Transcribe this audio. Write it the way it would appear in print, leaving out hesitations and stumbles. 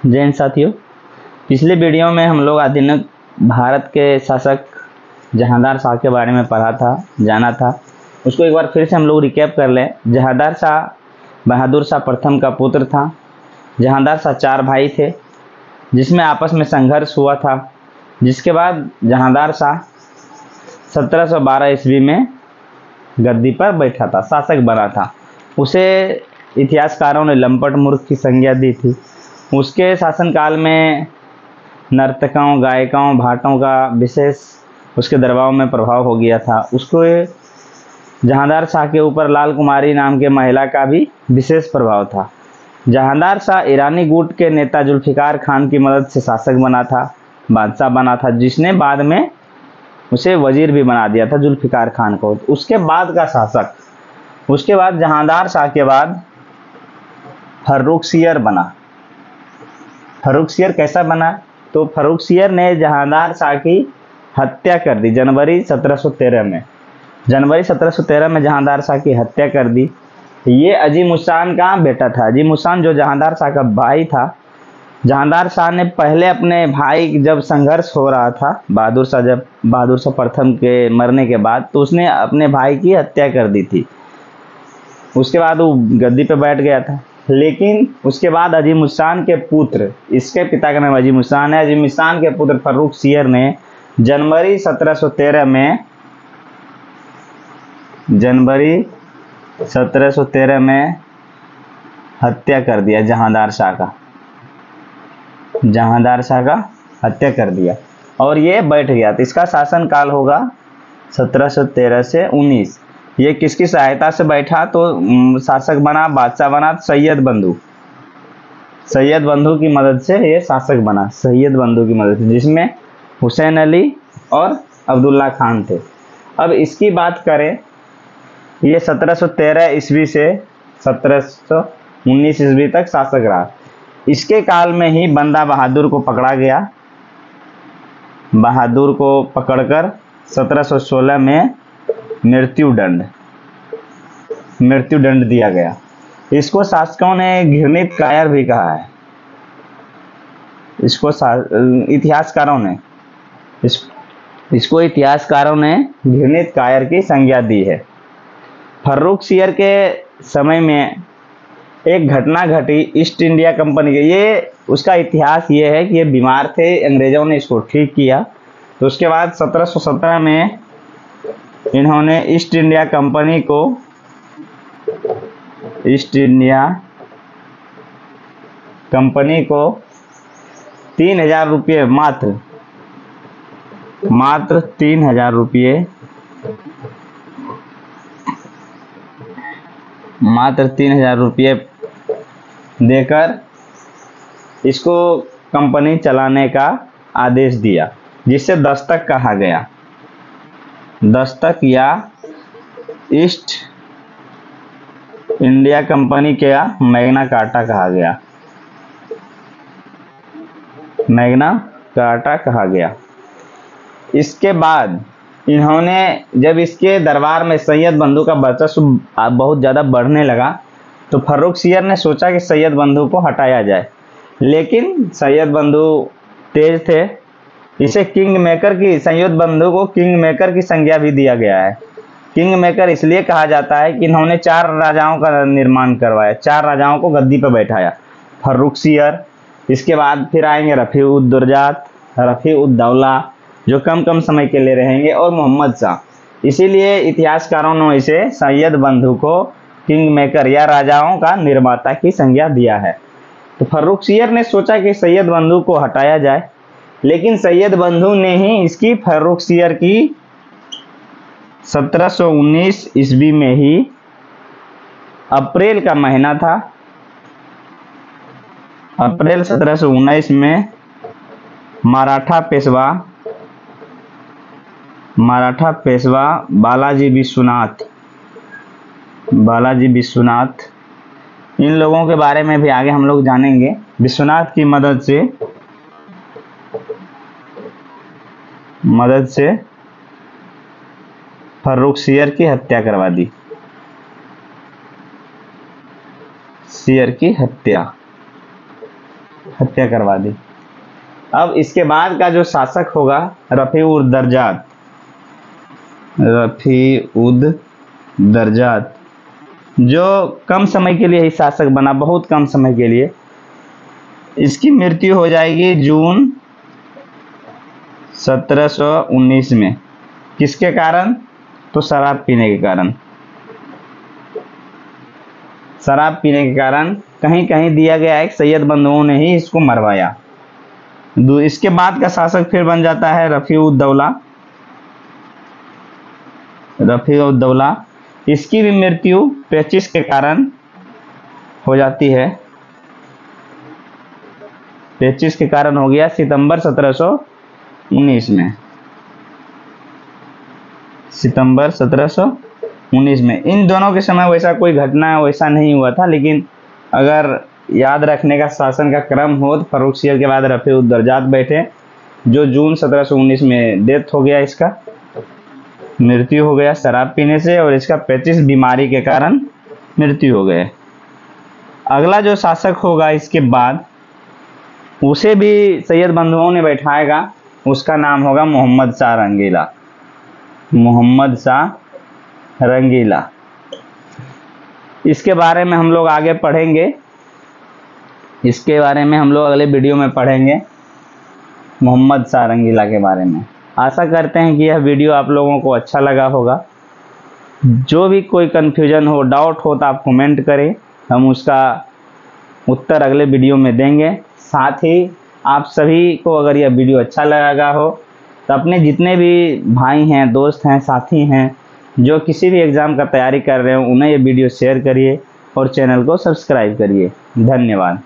जय हिंद साथियों। पिछले वीडियो में हम लोग आधुनिक भारत के शासक जहांदार शाह के बारे में पढ़ा था, जाना था। उसको एक बार फिर से हम लोग रिकैप कर लें। जहांदार शाह बहादुर शाह प्रथम का पुत्र था। जहांदार शाह 4 भाई थे जिसमें आपस में संघर्ष हुआ था, जिसके बाद जहांदार शाह 1712 ईस्वी में गद्दी पर बैठा था, शासक बना था। उसे इतिहासकारों ने लंपट मूर्ख की संज्ञा दी थी। उसके शासनकाल में नर्तकों, गायकों, भाटों का विशेष उसके दरबार में प्रभाव हो गया था। उसको जहांदार शाह के ऊपर लाल कुमारी नाम के महिला का भी विशेष प्रभाव था। जहांदार शाह ईरानी गुट के नेता जुल्फिकार खान की मदद से शासक बना था, बादशाह बना था, जिसने बाद में उसे वजीर भी बना दिया था जुल्फिकार खान को। उसके बाद का शासक, उसके बाद जहांदार शाह के बाद फर्रुखसियर बना। फर्रुखसियर कैसा बना? तो फर्रुखसियर ने जहांदार शाह की हत्या कर दी जनवरी 1713 में। जनवरी 1713 में जहांदार शाह की हत्या कर दी। ये अजीम उस्सान का बेटा था। अजीम उस्सान जो जहांदार शाह का भाई था। जहांदार शाह ने पहले अपने भाई, जब संघर्ष हो रहा था बहादुर शाह प्रथम के मरने के बाद, तो उसने अपने भाई की हत्या कर दी थी। उसके बाद वो गद्दी पे बैठ गया था। लेकिन उसके बाद अजीम उस्सान के पुत्र, इसके पिता का नाम अजीम उस्सान है, अजीम उस्सान के पुत्र फर्रुखसियर ने जनवरी 1713 में हत्या कर दिया जहांदार शाह का हत्या कर दिया और ये बैठ गया। तो इसका शासन काल होगा 1713 से 19। ये किसकी सहायता से बैठा? तो शासक बना, बादशाह बना सैयद बंधु की मदद से ये शासक बना। सैयद बंधु की मदद से, जिसमें हुसैन अली और अब्दुल्ला खान थे। अब इसकी बात करें, ये 1713 ईस्वी से 1719 ईस्वी तक शासक रहा। इसके काल में ही बंदा बहादुर को पकड़ा गया। बहादुर को पकड़कर 1716 में मृत्युदंड दिया गया। इसको शासकों ने घृणित कायर भी कहा है। इसको इतिहासकारों ने घृणित कायर की संज्ञा दी है। फर्रुखसियर के समय में एक घटना घटी ईस्ट इंडिया कंपनी के। ये उसका इतिहास ये है कि ये बीमार थे, अंग्रेजों ने इसको ठीक किया। तो उसके बाद 1717 में इन्होंने ईस्ट इंडिया कंपनी को 3000 रुपये, मात्र 3000 रुपये देकर इसको कंपनी चलाने का आदेश दिया, जिसे दस्तक कहा गया। दस्तक या ईस्ट इंडिया कंपनी का मैग्ना कार्टा कहा गया। इसके बाद इन्होंने, जब इसके दरबार में सैयद बंधु का वर्चस्व बहुत ज़्यादा बढ़ने लगा, तो फर्रुखसियर ने सोचा कि सैयद बंधु को हटाया जाए। लेकिन सैयद बंधु तेज थे। सैयद बंधु को किंग मेकर की संज्ञा भी दिया गया है। किंग मेकर इसलिए कहा जाता है कि इन्होंने 4 राजाओं का निर्माण करवाया, 4 राजाओं को गद्दी पर बैठाया। फर्रुखसियर, इसके बाद फिर आएंगे रफ़ी-उद-दौला, जो कम समय के लिए रहेंगे, और मोहम्मद शाह। इसीलिए इतिहासकारों ने इसे सैयद बंधु को किंग मेकर या राजाओं का निर्माता की संज्ञा दिया है। तो फर्रुखसियर ने सोचा कि सैयद बंधु को हटाया जाए, लेकिन सैयद बंधु ने ही इसकी फर्रुखसियर की 1719 ईस्वी में ही, अप्रैल का महीना था, अप्रैल 1719 में मराठा पेशवा बालाजी विश्वनाथ, इन लोगों के बारे में भी आगे हम लोग जानेंगे। विश्वनाथ की मदद से फर्रुखसियर की हत्या करवा दी। शेर की हत्या। हत्या करवा दी। अब इसके बाद का जो शासक होगा रफ़ी-उद-दरजात, रफ़ी-उद-दरजात, जो कम समय के लिए ही शासक बना, बहुत कम समय के लिए। इसकी मृत्यु हो जाएगी जून 1719 में। किसके कारण? तो शराब पीने के कारण। शराब पीने के कारण कहीं कहीं दिया गया है सैयद बंधुओं ने ही इसको मरवाया। इसके बाद का शासक फिर बन जाता है रफ़ी-उद-दौला। रफ़ी-उद-दौला, इसकी भी मृत्यु पेचिश के कारण हो जाती है। पेचिश के कारण हो गया सितंबर 1719 में। सितंबर 1719 में। इन दोनों के समय वैसा कोई घटना वैसा नहीं हुआ था, लेकिन अगर याद रखने का शासन का क्रम हो तो फर्रुखसियर के बाद रफ़ी-उद-दरजात बैठे, जो जून 1719 में डेथ हो गया, इसका मृत्यु हो गया शराब पीने से, और इसका पेचिश बीमारी के कारण मृत्यु हो गए। अगला जो शासक होगा इसके बाद, उसे भी सैयद बंधुओं ने बैठाएगा, उसका नाम होगा मोहम्मद शाह रंगीला। मोहम्मद शाह रंगीला। इसके बारे में हम लोग आगे पढ़ेंगे, इसके बारे में हम लोग अगले वीडियो में पढ़ेंगे, मोहम्मद शाह रंगीला के बारे में। आशा करते हैं कि यह वीडियो आप लोगों को अच्छा लगा होगा। जो भी कोई कन्फ्यूजन हो, डाउट हो तो आप कमेंट करें, हम उसका उत्तर अगले वीडियो में देंगे। साथ ही आप सभी को अगर यह वीडियो अच्छा लगा हो तो अपने जितने भी भाई हैं, दोस्त हैं, साथी हैं, जो किसी भी एग्ज़ाम का तैयारी कर रहे हो, उन्हें ये वीडियो शेयर करिए और चैनल को सब्सक्राइब करिए। धन्यवाद।